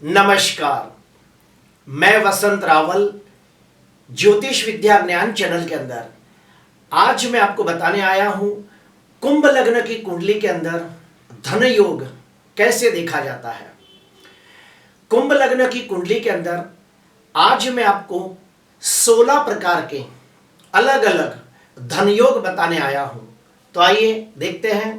नमस्कार। मैं वसंत रावल ज्योतिष विद्या ज्ञान चैनल के अंदर आज मैं आपको बताने आया हूं कुंभ लग्न की कुंडली के अंदर धन योग कैसे देखा जाता है। कुंभ लग्न की कुंडली के अंदर आज मैं आपको 16 प्रकार के अलग अलग धन योग बताने आया हूं। तो आइए देखते हैं।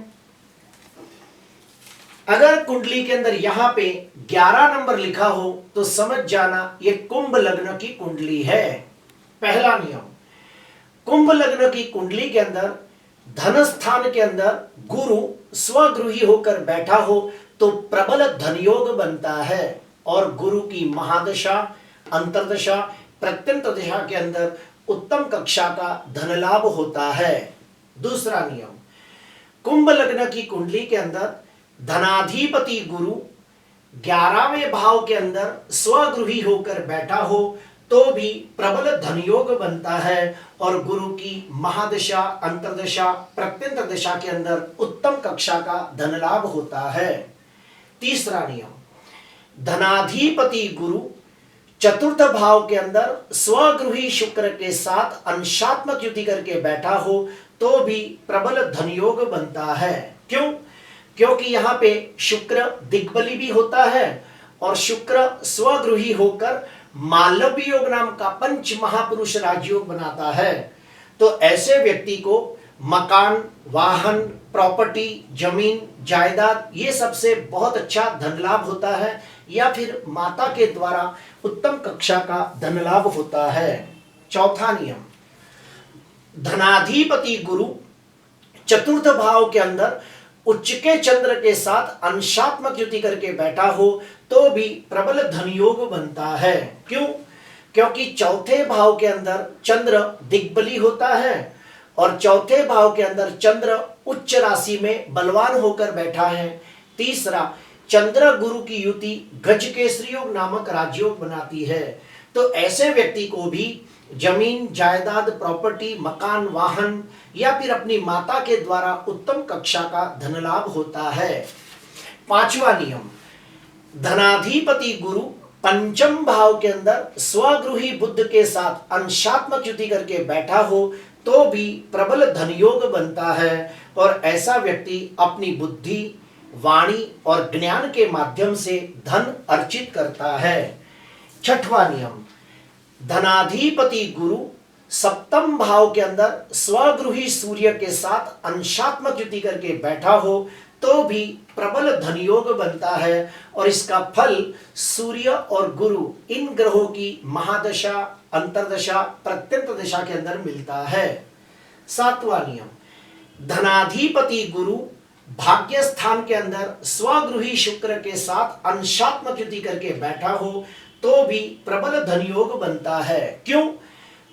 अगर कुंडली के अंदर यहां पे 11 नंबर लिखा हो तो समझ जाना ये कुंभ लग्न की कुंडली है। पहला नियम, कुंभ लग्न की कुंडली के अंदर धन स्थान के अंदर गुरु स्वगृही होकर बैठा हो तो प्रबल धन योग बनता है और गुरु की महादशा, अंतर्दशा, प्रत्यंत दशा के अंदर उत्तम कक्षा का धन लाभ होता है। दूसरा नियम, कुंभ लग्न की कुंडली के अंदर धनाधिपति गुरु 11वें भाव के अंदर स्वगृही होकर बैठा हो तो भी प्रबल धन योग बनता है और गुरु की महादशा, अंतर्दशा, प्रत्यंत दशा के अंदर उत्तम कक्षा का धन लाभ होता है। तीसरा नियम, धनाधिपति गुरु चतुर्थ भाव के अंदर स्वगृही शुक्र के साथ अंशात्मक युति करके बैठा हो तो भी प्रबल धन योग बनता है। क्यों? क्योंकि यहां पे शुक्र दिग्बली भी होता है और शुक्र स्वगृही होकर मालव्य योग नाम का पंच महापुरुष राजयोग बनाता है। तो ऐसे व्यक्ति को मकान, वाहन, प्रॉपर्टी, जमीन, जायदाद ये सबसे बहुत अच्छा धन लाभ होता है या फिर माता के द्वारा उत्तम कक्षा का धन लाभ होता है। चौथा नियम, धनाधिपति गुरु चतुर्थ भाव के अंदर उच्च के चंद्र के साथ अंशात्मक युति करके बैठा हो तो भी प्रबल धन योग बनता है। क्यों? क्योंकि चौथे भाव के अंदर चंद्र दिग्बली होता है और चौथे भाव के अंदर चंद्र उच्च राशि में बलवान होकर बैठा है। तीसरा, चंद्र गुरु की युति गज केसरी योग नामक राजयोग बनाती है। तो ऐसे व्यक्ति को भी जमीन, जायदाद, प्रॉपर्टी, मकान, वाहन या फिर अपनी माता के द्वारा उत्तम कक्षा का धन लाभ होता है। पांचवा नियम, धनाधिपति गुरु पंचम भाव के अंदर स्वगृही बुध के साथ अंशात्मक युति करके बैठा हो तो भी प्रबल धन योग बनता है और ऐसा व्यक्ति अपनी बुद्धि, वाणी और ज्ञान के माध्यम से धन अर्जित करता है। छठवां नियम, धनाधिपति गुरु सप्तम भाव के अंदर स्वगृही सूर्य के साथ अंशात्मक युति करके बैठा हो तो भी प्रबल धन योग बनता है और इसका फल सूर्य और गुरु इन ग्रहों की महादशा, अंतर्दशा, प्रत्यंत दशा के अंदर मिलता है। सातवां नियम, धनाधिपति गुरु भाग्य स्थान के अंदर स्वगृही शुक्र के साथ अंशात्मक युति करके बैठा हो तो भी प्रबल धन योग बनता है। क्यों?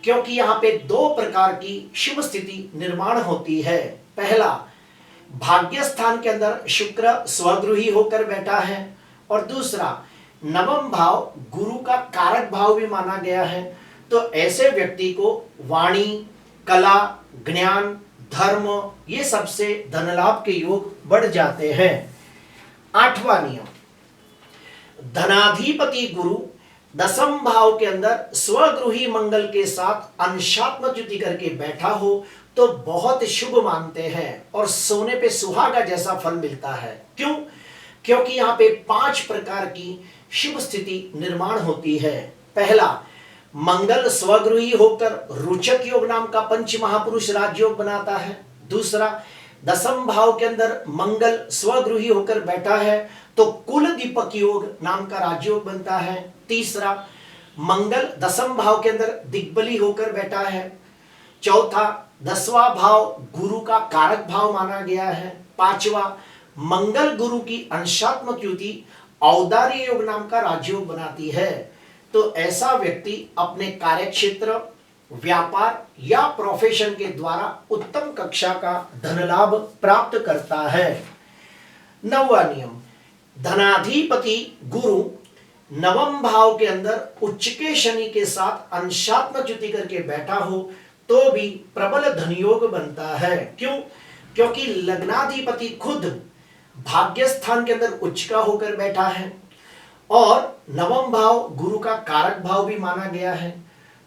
क्योंकि यहां पे दो प्रकार की शुभ स्थिति निर्माण होती है। पहला, भाग्य स्थान के अंदर शुक्र स्वगृही होकर बैठा है और दूसरा, नवम भाव गुरु का कारक भाव भी माना गया है। तो ऐसे व्यक्ति को वाणी, कला, ज्ञान, धर्म ये सबसे धन लाभ के योग बढ़ जाते हैं। आठवां नियम, धनाधिपति गुरु दसम भाव के अंदर स्वगृही मंगल के साथ अंशात्मक युति करके बैठा हो तो बहुत शुभ मानते हैं और सोने पे सुहागा जैसा फल मिलता है। क्यों? क्योंकि यहाँ पे 5 प्रकार की शुभ स्थिति निर्माण होती है। पहला, मंगल स्वगृही होकर रोचक योग नाम का पंच महापुरुष राजयोग बनाता है। दूसरा, दसम भाव के अंदर मंगल स्वगृही होकर बैठा है तो कुल दीपक योग नाम का राजयोग बनता है। तीसरा, मंगल दसम भाव के अंदर दिग्बली होकर बैठा है। चौथा, 10वां भाव गुरु का कारक भाव माना गया है। पांचवा, मंगल गुरु की अंशात्मक युति औदार्य योग नाम का राजयोग बनाती है। तो ऐसा व्यक्ति अपने कार्यक्षेत्र, व्यापार या प्रोफेशन के द्वारा उत्तम कक्षा का धन लाभ प्राप्त करता है। 9वां नियम, धनाधिपति गुरु नवम भाव के अंदर उच्च के शनि के साथ अंशात्मक युति करके बैठा हो तो भी प्रबल धन योग बनता है। क्यों? क्योंकि लग्नाधिपति खुद भाग्य स्थान के अंदर उच्च का होकर बैठा है और नवम भाव गुरु का कारक भाव भी माना गया है,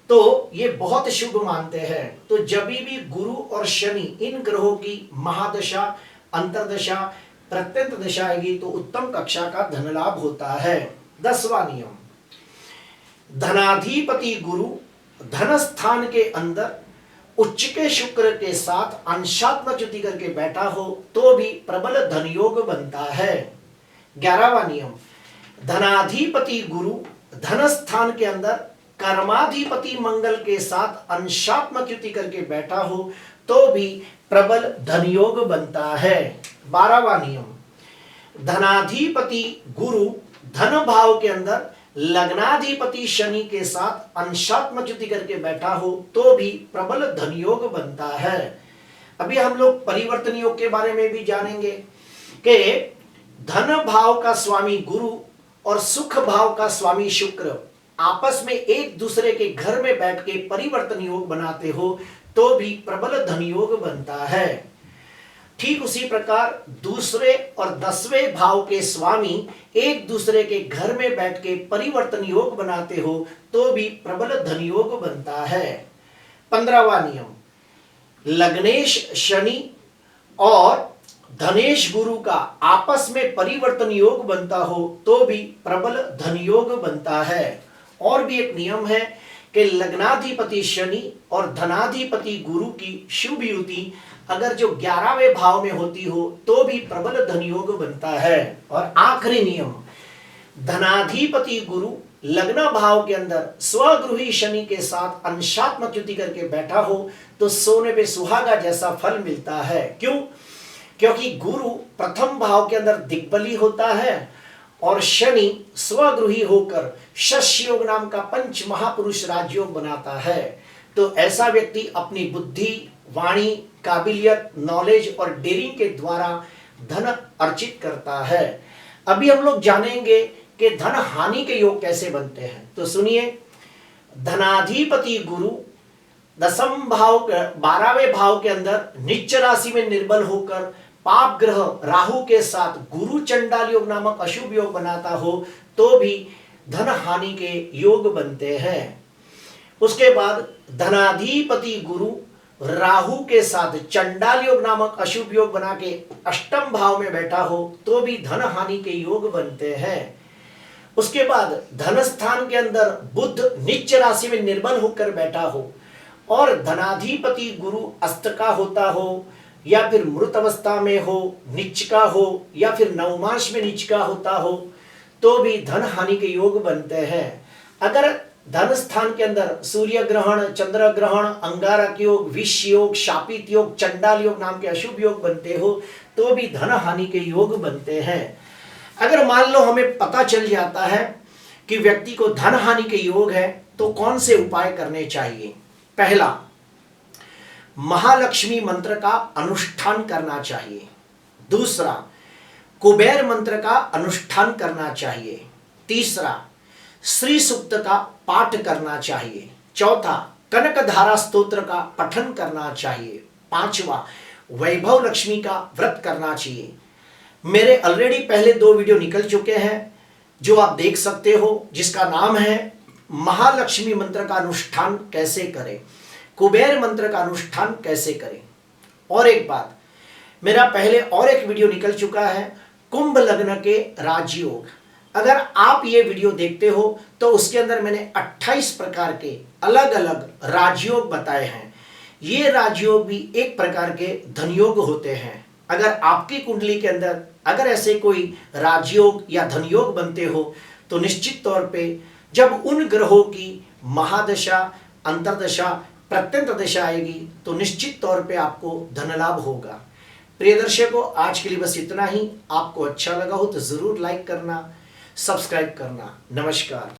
तो ये बहुत शुभ मानते हैं। तो जब भी गुरु और शनि इन ग्रहों की महादशा, अंतरदशा, प्रत्यंत दशा आएगी तो उत्तम कक्षा का धन लाभ होता है। 10वां नियम, धनाधिपति गुरु धन स्थान के अंदर उच्च के शुक्र के साथ अंशात्मक युति करके बैठा हो तो भी प्रबल धन योग बनता है। 11वां नियम, धनाधिपति गुरु धन स्थान के अंदर कर्माधिपति मंगल के साथ अंशात्मक युति करके बैठा हो तो भी प्रबल धन योग बनता है। 12वां नियम, धनाधिपति गुरु धन भाव के अंदर लग्नाधिपति शनि के साथ अंशात्मक युति करके बैठा हो तो भी प्रबल धन योग बनता है। अभी हम लोग परिवर्तन योग के बारे में भी जानेंगे कि धन भाव का स्वामी गुरु और सुख भाव का स्वामी शुक्र आपस में एक दूसरे के घर में बैठ के परिवर्तन योग बनाते हो तो भी प्रबल धन योग बनता है। ठीक उसी प्रकार दूसरे और 10वें भाव के स्वामी एक दूसरे के घर में बैठ के परिवर्तन योग बनाते हो तो भी प्रबल धन योग बनता है। 15वां नियम, लग्नेश शनि और धनेश गुरु का आपस में परिवर्तन योग बनता हो तो भी प्रबल धन योग बनता है। और भी एक नियम है कि लग्नाधिपति शनि और धनाधिपति गुरु की शुभ युति अगर जो 11वें भाव में होती हो तो भी प्रबल धन योग बनता है। और आखिरी नियम, धनाधिपति गुरु लग्न भाव के अंदर स्वगृही शनि के साथ अंशात्मक युति करके बैठा हो तो सोने पे सुहागा जैसा फल मिलता है। क्यों? क्योंकि गुरु प्रथम भाव के अंदर दिग्बली होता है और शनि स्वगृही होकर शश योग नाम का पंच महापुरुष राजयोग बनाता है। तो ऐसा व्यक्ति अपनी बुद्धि, वाणी, काबिलियत, नॉलेज और डेयरिंग के द्वारा धन अर्जित करता है। अभी हम लोग जानेंगे कि धन हानि के योग कैसे बनते हैं। तो सुनिए, धनाधिपति गुरु 10वें भाव 12वें भाव के अंदर नीच राशि में निर्बल होकर पाप ग्रह राहु के साथ गुरु चंडाल योग नामक अशुभ योग बनाता हो तो भी धन हानि के योग बनते हैं। उसके बाद धनाधिपति गुरु राहु के साथ चंडाल योग नामक अशुभ योग बना के अष्टम भाव में बैठा हो तो भी धन हानि के योग बनते हैं। उसके बाद धन स्थान के अंदर बुध नीच राशि में निर्बल होकर बैठा हो और धनाधिपति गुरु अस्त का होता हो या फिर मृत अवस्था में हो, नीच का हो या फिर नवमांश में नीच का होता हो तो भी धन हानि के योग बनते हैं। अगर धन स्थान के अंदर सूर्य ग्रहण, चंद्र ग्रहण, अंगारक योग, विष योग, शापित योग, चंडाल योग नाम के अशुभ योग बनते हो तो भी धन हानि के योग बनते हैं। अगर मान लो हमें पता चल जाता है कि व्यक्ति को धन हानि के योग है तो कौन से उपाय करने चाहिए? पहला, महालक्ष्मी मंत्र का अनुष्ठान करना चाहिए। दूसरा, कुबेर मंत्र का अनुष्ठान करना चाहिए। तीसरा, श्री सूक्त का पाठ करना चाहिए। चौथा, कनक धारा स्तोत्र का पठन करना चाहिए। पांचवा, वैभव लक्ष्मी का व्रत करना चाहिए। मेरे ऑलरेडी पहले 2 वीडियो निकल चुके हैं जो आप देख सकते हो, जिसका नाम है महालक्ष्मी मंत्र का अनुष्ठान कैसे करें, कुबेर मंत्र का अनुष्ठान कैसे करें। और एक बात, मेरा पहले और एक वीडियो निकल चुका है कुंभ लग्न के राजयोग। अगर आप ये वीडियो देखते हो तो उसके अंदर मैंने 28 प्रकार के अलग अलग राजयोग बताए हैं। ये राजयोग भी एक प्रकार के धनयोग होते हैं। अगर आपकी कुंडली के अंदर अगर ऐसे कोई राजयोग या धनयोग बनते हो तो निश्चित तौर पे जब उन ग्रहों की महादशा, अंतरदशा, प्रत्यंत दशा आएगी तो निश्चित तौर पे आपको धन लाभ होगा। प्रिय दर्शकों, आज के लिए बस इतना ही। आपको अच्छा लगा हो तो जरूर लाइक करना, सब्सक्राइब करना। नमस्कार।